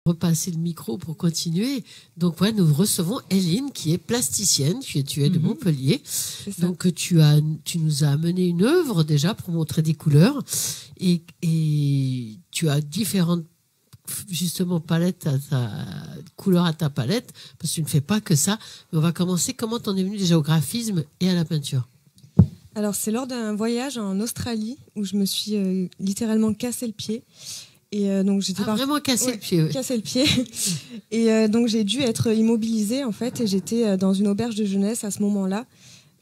repasser le micro pour continuer. Donc, ouais, nous recevons Eline, qui est plasticienne. Tu es de Montpellier. Donc, tu nous as amené une œuvre déjà pour montrer des couleurs. Et tu as différentes, justement, palettes couleurs à ta palette, parce que tu ne fais pas que ça. Mais on va commencer. Comment t'en es venue déjà au graphisme et à la peinture? Alors, c'est lors d'un voyage en Australie où je me suis littéralement cassé le pied. Et donc j'étais vraiment cassé le pied. Ouais. Cassé le pied. Et donc j'ai dû être immobilisée en fait. Et j'étais dans une auberge de jeunesse à ce moment-là.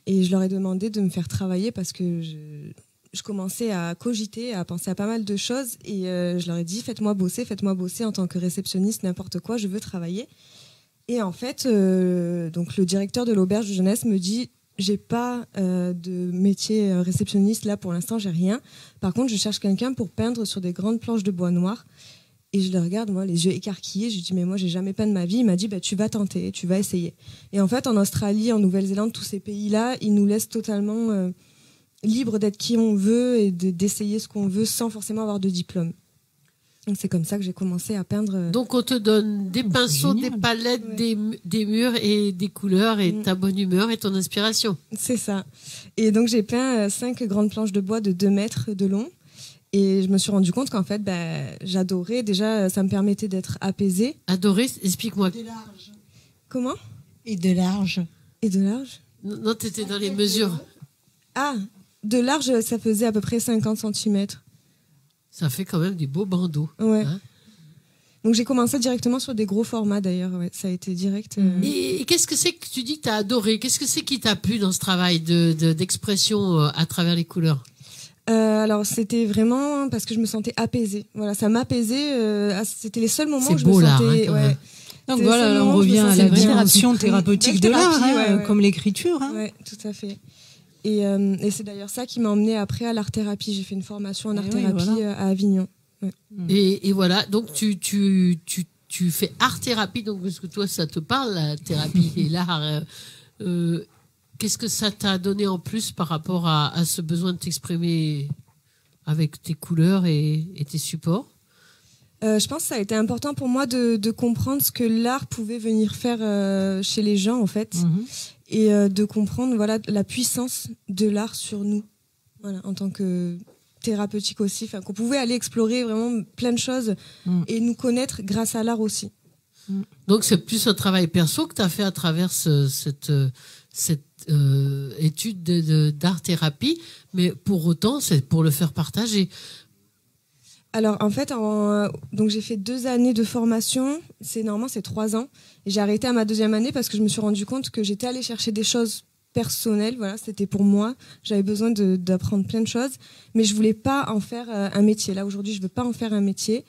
Et je leur ai demandé de me faire travailler parce que je commençais à cogiter, à penser à pas mal de choses. Et je leur ai dit faites-moi bosser en tant que réceptionniste, n'importe quoi, je veux travailler. Et en fait, donc le directeur de l'auberge de jeunesse me dit j'ai pas de métier réceptionniste là pour l'instant, j'ai rien. Par contre, je cherche quelqu'un pour peindre sur des grandes planches de bois noir. Et je le regarde, moi, les yeux écarquillés. Je lui dis mais moi, j'ai jamais peint de ma vie. Il m'a dit tu vas tenter, tu vas essayer. Et en fait, en Australie, en Nouvelle-Zélande, tous ces pays-là, ils nous laissent totalement libres d'être qui on veut et d'essayer ce qu'on veut sans forcément avoir de diplôme. Donc c'est comme ça que j'ai commencé à peindre. Donc on te donne des pinceaux, des palettes, des murs et des couleurs et ta bonne humeur et ton inspiration. C'est ça. Et donc j'ai peint 5 grandes planches de bois de 2 mètres de long. Et je me suis rendu compte qu'en fait, j'adorais. Déjà, ça me permettait d'être apaisée. Adorer, explique-moi. De large. Comment? Et de large. Et de large? Non, t'étais dans les mesures. Ah, de large, ça faisait à peu près 50 cm. Ça fait quand même des beaux bandeaux. Ouais. Hein. Donc j'ai commencé directement sur des gros formats d'ailleurs. Ouais. Ça a été direct. Et qu'est-ce que c'est que tu dis que tu as adoré? Qu'est-ce que c'est qui t'a plu dans ce travail d'expression à travers les couleurs? Alors c'était vraiment parce que je me sentais apaisée. Voilà, ça m'apaisait. C'était les seuls moments où je beau, me l'art, sentais. hein, Ouais. Donc voilà, on revient à la dimension thérapeutique de l'art, ouais. comme l'écriture. Hein. Ouais, tout à fait. Et c'est d'ailleurs ça qui m'a emmenée après à l'art-thérapie. J'ai fait une formation en art-thérapie à Avignon. Ouais. Et voilà, donc tu fais art-thérapie, donc parce que toi ça te parle, la thérapie et l'art. Qu'est-ce que ça t'a donné en plus par rapport à ce besoin de t'exprimer avec tes couleurs et tes supports? Je pense que ça a été important pour moi de comprendre ce que l'art pouvait venir faire chez les gens en fait. Et de comprendre la puissance de l'art sur nous, en tant que thérapeutique aussi, qu'on pouvait aller explorer vraiment plein de choses et nous connaître grâce à l'art aussi. Donc c'est plus un travail perso que tu as fait à travers cette étude d'art-thérapie, mais pour autant c'est pour le faire partager. Alors en fait, donc j'ai fait 2 années de formation, normalement c'est 3 ans, et j'ai arrêté à ma 2e année parce que je me suis rendu compte que j'étais allée chercher des choses personnelles, c'était pour moi, j'avais besoin d'apprendre plein de choses, mais je voulais pas en faire un métier. Là aujourd'hui, je veux pas en faire un métier.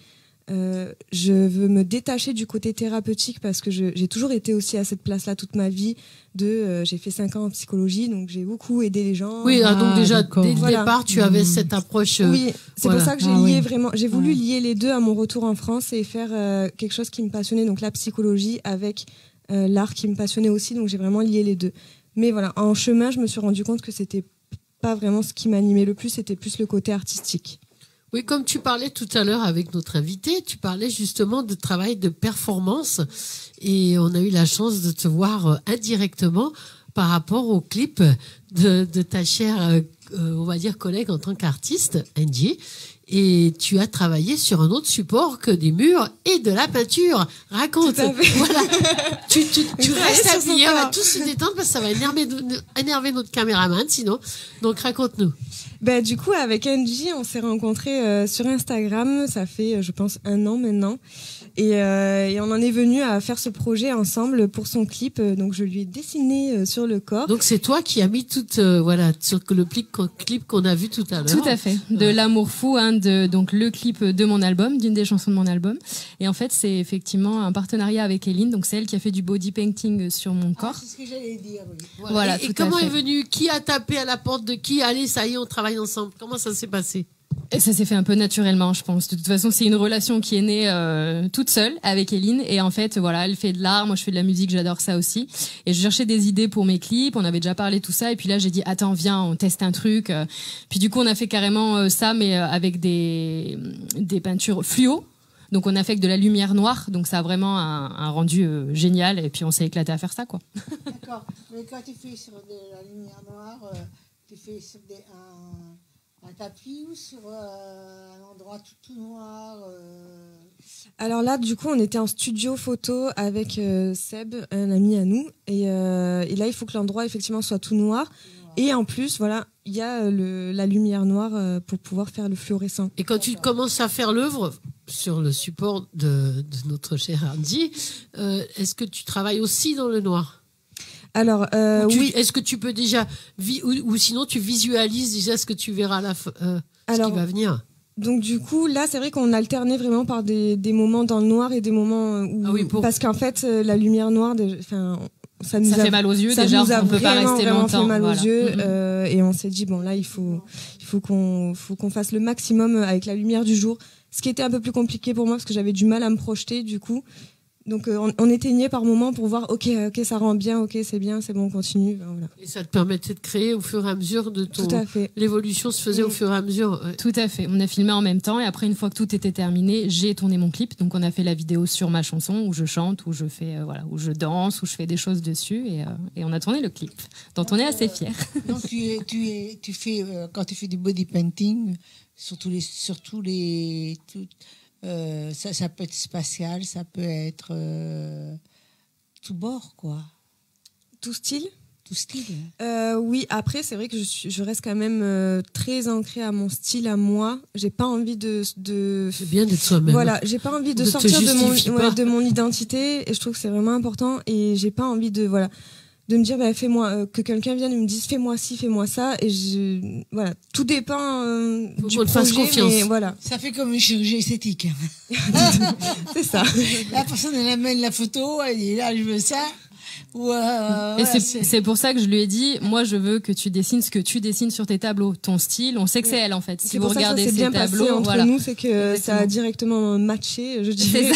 Je veux me détacher du côté thérapeutique parce que j'ai toujours été aussi à cette place-là toute ma vie. J'ai fait 5 ans en psychologie, donc j'ai beaucoup aidé les gens. Oui, donc déjà dès le départ, tu avais cette approche. Oui, c'est pour ça que j'ai lié vraiment. J'ai voulu lier les deux à mon retour en France et faire quelque chose qui me passionnait, donc la psychologie avec l'art qui me passionnait aussi. Donc j'ai vraiment lié les deux. Mais voilà, en chemin, je me suis rendu compte que c'était pas vraiment ce qui m'animait le plus, c'était plus le côté artistique. Oui, comme tu parlais tout à l'heure avec notre invité, tu parlais justement de travail de performance et on a eu la chance de te voir indirectement par rapport au clip de ta chère, on va dire, collègue en tant qu'artiste, Angie. Et tu as travaillé sur un autre support que des murs et de la peinture. Raconte. Voilà. Tu restes habillé, on va tous se détendre parce que ça va énerver notre caméraman sinon. Donc raconte-nous. Du coup, avec Angie, on s'est rencontrés sur Instagram. Ça fait, je pense, 1 an maintenant. Et on en est venu à faire ce projet ensemble pour son clip. Donc, je lui ai dessiné sur le corps. Donc, c'est toi qui as mis sur le clip qu'on a vu tout à l'heure. Tout à fait. De L'amour fou, donc le clip de mon album, d'une des chansons de mon album. Et en fait, c'est effectivement un partenariat avec Eline. Donc, c'est elle qui a fait du body painting sur mon corps. C'est ce que j'allais dire, oui. Voilà. Et comment est venu? Qui a tapé à la porte de qui? Allez, ça y est, on travaille ensemble. Comment ça s'est passé? Et ça s'est fait un peu naturellement, je pense. De toute façon, c'est une relation qui est née toute seule avec Eline. Et en fait, voilà, elle fait de l'art, moi je fais de la musique, j'adore ça aussi. Et je cherchais des idées pour mes clips, on avait déjà parlé tout ça. Et puis là, j'ai dit, attends, viens, on teste un truc. Puis du coup, on a fait carrément ça, mais avec des peintures fluo. Donc on a fait que de la lumière noire, donc ça a vraiment un rendu génial, et puis on s'est éclaté à faire ça, quoi. D'accord. Mais quand tu fais sur de la lumière noire, tu fais sur un tapis ou sur un endroit tout noir Alors là, du coup, on était en studio photo avec Seb, un ami à nous. Et là, il faut que l'endroit, effectivement, soit tout noir. Et en plus, voilà, il y a la lumière noire pour pouvoir faire le fluorescent. Et quand tu commences à faire l'œuvre sur le support de notre cher Andy, est-ce que tu travailles aussi dans le noir ? Alors, oui. Est-ce que tu peux déjà, ou sinon tu visualises déjà ce que tu verras ce qui va venir ? Donc du coup, là, c'est vrai qu'on alternait vraiment par des moments dans le noir et des moments où... Parce qu'en fait, la lumière noire, ça fait mal aux yeux ça déjà, nous a on peut pas rester vraiment longtemps. Fait mal aux yeux, Mm-hmm. et on s'est dit, bon là, il faut qu'on fasse le maximum avec la lumière du jour. Ce qui était un peu plus compliqué pour moi, parce que j'avais du mal à me projeter, du coup. Donc on éteignait par moment pour voir, ok, ça rend bien, ok, c'est bien, c'est bon, on continue. Voilà. Et ça te permettait de créer au fur et à mesure de ton... Tout à fait. L'évolution se faisait au fur et à mesure. Ouais. Tout à fait. On a filmé en même temps, et après, une fois que tout était terminé, j'ai tourné mon clip. Donc on a fait la vidéo sur ma chanson, où je chante, où je fais, où je danse, où je fais des choses dessus, et on a tourné le clip, dont on est assez fiers. Donc tu fais quand tu fais du body painting, ça peut être spatial, ça peut être tout bord, quoi. Tout style ? Tout style. Oui, après, c'est vrai que je reste quand même très ancrée à mon style, à moi. J'ai pas envie de... C'est bien d'être soi-même. Voilà, j'ai pas envie de sortir de mon identité, et je trouve que c'est vraiment important, et j'ai pas envie de me dire fais-moi, que quelqu'un vienne et me dise fais-moi ci, fais-moi ça, et voilà, tout dépend du projet, fasse confiance. mais voilà. Ça fait comme une chirurgie esthétique. C'est ça. La personne, elle amène la photo, elle dit là je veux ça. Et c'est pour ça que je lui ai dit, moi je veux que tu dessines ce que tu dessines sur tes tableaux, ton style, on sait que c'est elle en fait. Si vous regardez ses tableaux, entre nous, c'est que ça a directement matché, je dirais,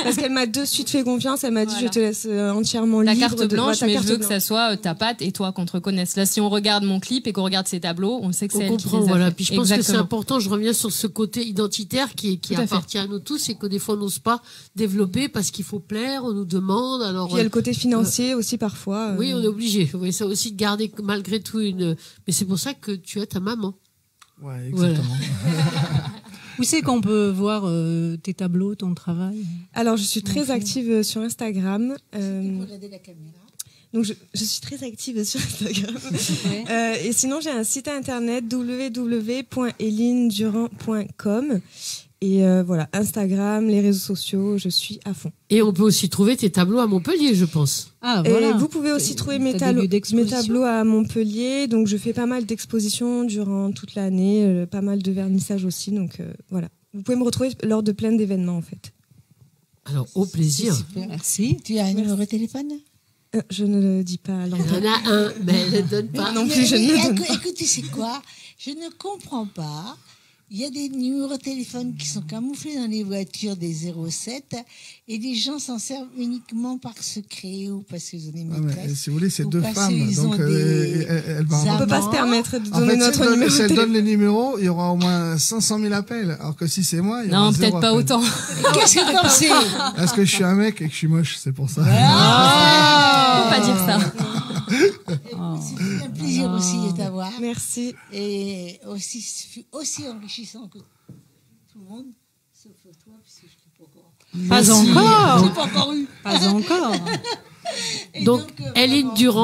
parce qu'elle m'a de suite fait confiance, elle m'a dit je te laisse entièrement libre. Ta carte blanche, mais je veux que ça soit ta patte et toi qu'on te reconnaisse. Là, si on regarde mon clip et qu'on regarde ses tableaux, on sait que c'est elle qui les a voilà. fait. Puis je pense que c'est important, je reviens sur ce côté identitaire qui appartient à nous tous et que des fois on n'ose pas développer parce qu'il faut plaire, on nous demande. Alors, puis il y a le côté financier aussi parfois. Oui, on est obligé. Oui, ça aussi de garder malgré tout une. Mais c'est pour ça que tu as ta maman. Ouais, exactement. Voilà. Où c'est qu'on peut voir tes tableaux, ton travail ? Alors, je suis très active sur Instagram. Regardez la caméra. Donc, je suis très active sur Instagram. Et sinon, j'ai un site internet www.elinedurand.com. Et voilà, Instagram, les réseaux sociaux, je suis à fond. Et on peut aussi trouver tes tableaux à Montpellier, je pense. Ah, voilà. Et vous pouvez aussi trouver mes tableaux à Montpellier. Donc, je fais pas mal d'expositions durant toute l'année, pas mal de vernissages aussi. Donc, voilà. Vous pouvez me retrouver lors de plein d'événements, en fait. Alors, au plaisir. Super. Merci. Tu as un numéro de téléphone ? Je ne le dis pas à l'antenne. Il y en a un, mais elle ne donne pas. Non plus, je ne le donne pas. Écoute, tu sais quoi ? Je ne comprends pas. Il y a des numéros de téléphone qui sont camouflés dans les voitures des 07 et des gens s'en servent uniquement par secret ou parce qu'ils ont des maîtresses. Si vous voulez, c'est ou deux parce femmes. qu'ils Donc, ont des elle va On ne peut pas se permettre de donner notre numéro de Si elle téléphone. donne les numéros, il y aura au moins 500 000 appels. Alors que si c'est moi, il y aura Non, zéro peut-être pas appel. autant. Qu'est-ce que t'en sais ? Parce que je suis un mec et que je suis moche, c'est pour ça. Faut pas dire ça. C'est un plaisir aussi de t'avoir. Merci. Et aussi enrichissant que tout le monde, sauf toi, puisque je ne t'ai pas encore. Pas encore. Je n'ai pas encore eu. Pas encore. Et Donc, Eline Durand.